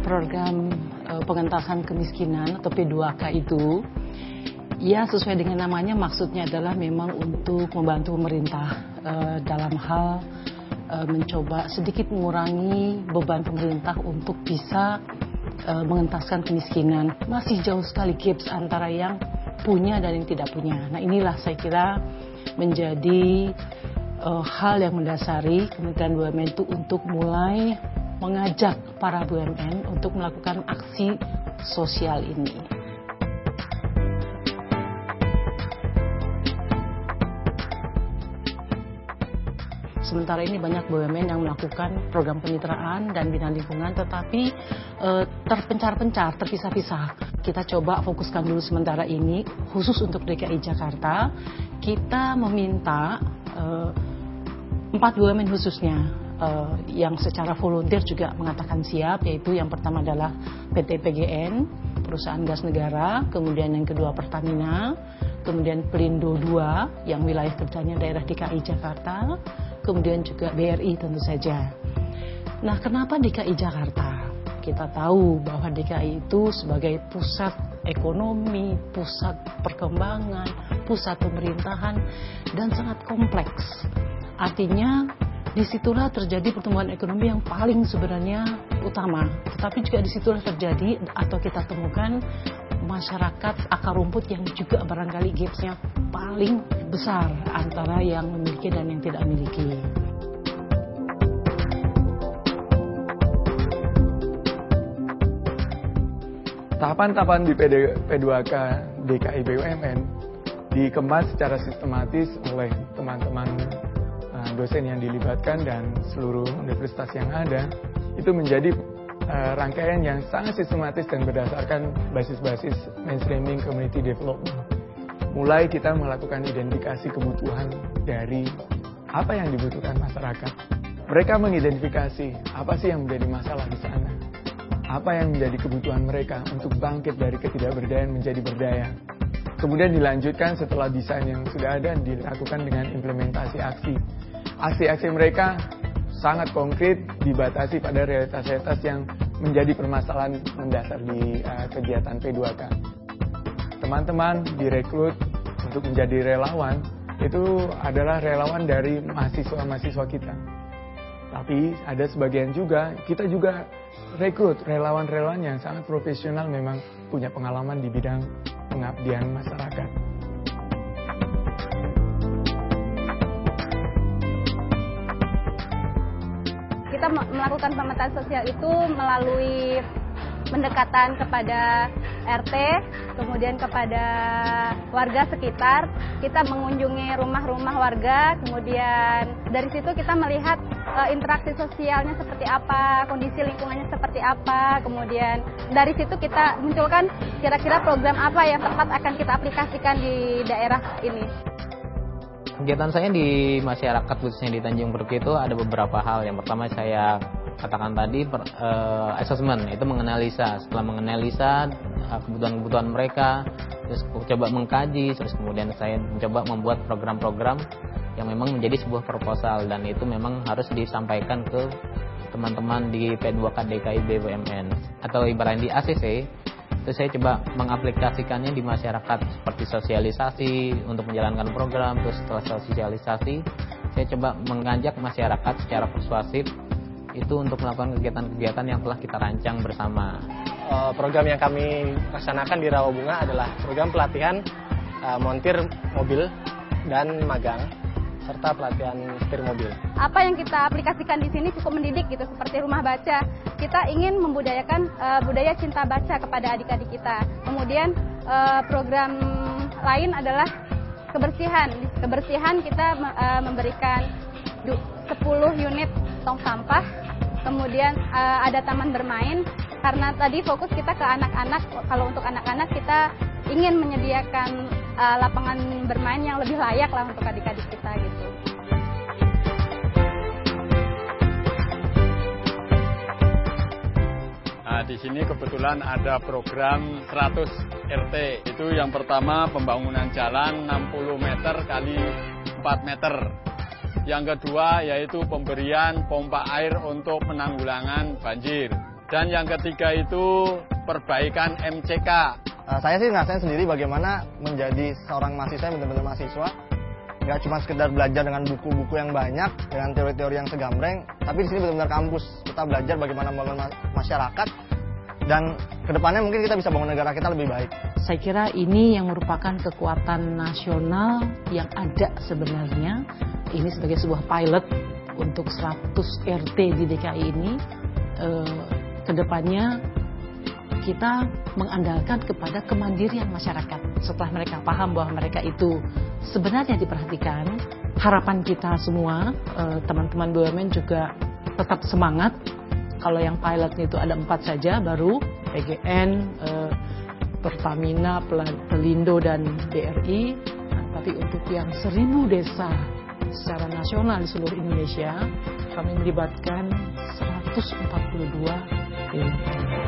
program pengentasan kemiskinan atau P2K itu, ya sesuai dengan namanya, maksudnya adalah memang untuk membantu pemerintah dalam hal mencoba sedikit mengurangi beban pemerintah untuk bisa mengentaskan kemiskinan. Masih jauh sekali gaps antara yang punya dan yang tidak punya. Nah, inilah saya kira menjadi hal yang mendasari Kementerian BUMN itu untuk mulai mengajak para BUMN untuk melakukan aksi sosial ini. Sementara ini banyak BUMN yang melakukan program kemitraan dan bina lingkungan, tetapi terpencar-pencar, terpisah-pisah. Kita coba fokuskan dulu sementara ini, khusus untuk DKI Jakarta, kita meminta 4 BUMN khususnya, yang secara volunteer juga mengatakan siap, yaitu yang pertama adalah PT PGN, perusahaan gas negara, kemudian yang kedua Pertamina, kemudian Pelindo 2, yang wilayah kerjanya daerah DKI Jakarta, kemudian juga BRI tentu saja. Nah, kenapa DKI Jakarta? Kita tahu bahwa DKI itu sebagai pusat ekonomi, pusat perkembangan, pusat pemerintahan, dan sangat kompleks. Artinya, disitulah terjadi pertumbuhan ekonomi yang paling sebenarnya utama. Tetapi juga disitulah terjadi atau kita temukan masyarakat akar rumput yang juga barangkali gapsnya paling besar antara yang memiliki dan yang tidak memiliki. Tahapan-tahapan di P2K DKI BUMN dikemas secara sistematis oleh teman-teman dosen yang dilibatkan dan seluruh universitas yang ada. Itu menjadi rangkaian yang sangat sistematis dan berdasarkan basis-basis mainstreaming community development. Mulai kita melakukan identifikasi kebutuhan dari apa yang dibutuhkan masyarakat. Mereka mengidentifikasi apa sih yang menjadi masalah di sana. Apa yang menjadi kebutuhan mereka untuk bangkit dari ketidakberdayaan menjadi berdaya. Kemudian dilanjutkan setelah desain yang sudah ada, dilakukan dengan implementasi aksi. Aksi-aksi mereka sangat konkret, dibatasi pada realitas-realitas yang menjadi permasalahan mendasar di kegiatan P2K. Teman-teman direkrut untuk menjadi relawan, itu adalah relawan dari mahasiswa-mahasiswa kita. Tapi ada sebagian juga, kita juga rekrut relawan-relawan yang sangat profesional, memang punya pengalaman di bidang pengabdian masyarakat. Kita melakukan pemetaan sosial itu melalui pendekatan kepada RT, kemudian kepada warga sekitar. Kita mengunjungi rumah-rumah warga, kemudian dari situ kita melihat interaksi sosialnya seperti apa, kondisi lingkungannya seperti apa, kemudian dari situ kita munculkan kira-kira program apa yang tepat akan kita aplikasikan di daerah ini. Kegiatan saya di masyarakat khususnya di Tanjung Priok itu ada beberapa hal. Yang pertama saya katakan tadi assessment, itu menganalisa. Setelah menganalisa kebutuhan-kebutuhan mereka, terus coba mengkaji, terus kemudian saya mencoba membuat program-program yang memang menjadi sebuah proposal, dan itu memang harus disampaikan ke teman-teman di P2K DKI BUMN atau ibaratnya di ACC. Terus saya coba mengaplikasikannya di masyarakat seperti sosialisasi untuk menjalankan program. Terus setelah sosialisasi, saya coba mengajak masyarakat secara persuasif itu untuk melakukan kegiatan-kegiatan yang telah kita rancang bersama. Program yang kami laksanakan di Rawabunga adalah program pelatihan montir mobil dan magang, serta pelatihan setir mobil. Apa yang kita aplikasikan di sini cukup mendidik gitu, seperti rumah baca. Kita ingin membudayakan budaya cinta baca kepada adik-adik kita. Kemudian program lain adalah kebersihan. Di kebersihan kita memberikan 10 unit tong sampah. Kemudian ada taman bermain. Karena tadi fokus kita ke anak-anak. Kalau untuk anak-anak kita ingin menyediakan lapangan bermain yang lebih layak lah untuk adik-adik kita gitu. Di sini kebetulan ada program 100 RT. Itu yang pertama pembangunan jalan 60 meter kali 4 meter. Yang kedua yaitu pemberian pompa air untuk penanggulangan banjir. Dan yang ketiga itu perbaikan MCK. Saya sih ngerasain sendiri bagaimana menjadi seorang mahasiswa yang benar-benar mahasiswa. Nggak cuma sekedar belajar dengan buku-buku yang banyak, dengan teori-teori yang segambreng, tapi di sini benar-benar kampus. Kita belajar bagaimana membangun masyarakat, dan kedepannya mungkin kita bisa bangun negara kita lebih baik. Saya kira ini yang merupakan kekuatan nasional yang ada sebenarnya. Ini sebagai sebuah pilot untuk 100 RT di DKI ini. Kedepannya kita mengandalkan kepada kemandirian masyarakat. Setelah mereka paham bahwa mereka itu sebenarnya diperhatikan, harapan kita semua, teman-teman BUMN juga tetap semangat. Kalau yang pilotnya itu ada 4 saja, baru PGN, Pertamina, Pelindo, dan BRI. Tapi untuk yang 1000 desa secara nasional di seluruh Indonesia, kami melibatkan 142 BUMN.